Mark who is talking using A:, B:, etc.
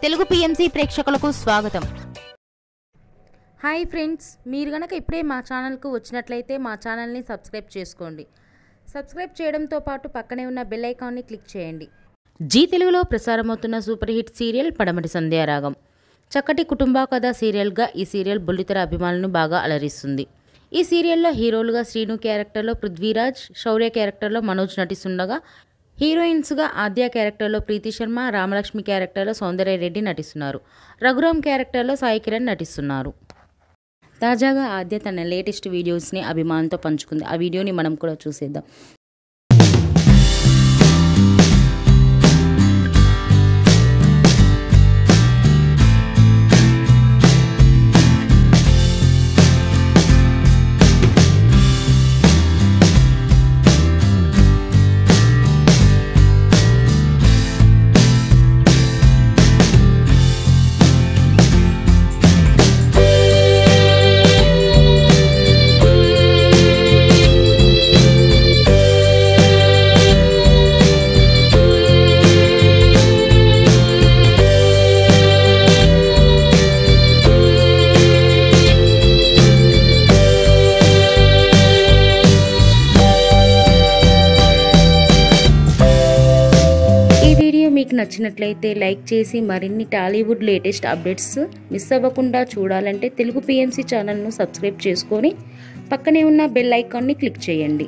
A: Telugu PMC ప్రేక్షకులకు స్వాగతం.
B: Hi friends, మీరు గనక ఇప్పుడే మా ఛానల్కు వచ్చినట్లయితే మా ఛానల్ని సబ్స్క్రైబ్ చేసుకోండి. సబ్స్క్రైబ్ చేయడంతో పాటు పక్కనే ఉన్న బెల్ ఐకాన్ని క్లిక్ చేయండి. జీ తెలుగులో ప్రసారమవుతున్న సూపర్ హిట్ సీరియల్ పడమటి సంధ్యారాగం. చక్కటి కుటుంబ కథ సీరియల్గా ఈ సీరియల్ బుల్లితెర అభిమానులను బాగా అలరిస్తుంది. ఈ సీరియల్లో హీరోలుగా శ్రీను క్యారెక్టర్లో పృథ్వీరాజ్, శౌర్య క్యారెక్టర్లో మనోజ్ నటిస్తుండగా హీరోయిన్స్గా ఆద్య క్యారెక్టర్లో ప్రీతి శర్మ, రామలక్ష్మి క్యారెక్టర్లో సౌందర్య రెడ్డి నటిస్తున్నారు. రఘురామ్ క్యారెక్టర్లో సాయి కిరణ్ నటిస్తున్నారు. తాజాగా ఆద్య తన లేటెస్ట్ వీడియోస్ని అభిమానులతో పంచుకుంది. ఆ వీడియోని మనం కూడా చూసేద్దాం. మీకు నచ్చినట్లయితే లైక్ చేసి మరిన్ని టాలీవుడ్ లేటెస్ట్ అప్డేట్స్ మిస్ అవ్వకుండా చూడాలంటే తెలుగు పిఎంసి ఛానల్ను సబ్స్క్రైబ్ చేసుకొని పక్కనే ఉన్న బెల్ ఐకాన్ని క్లిక్ చేయండి.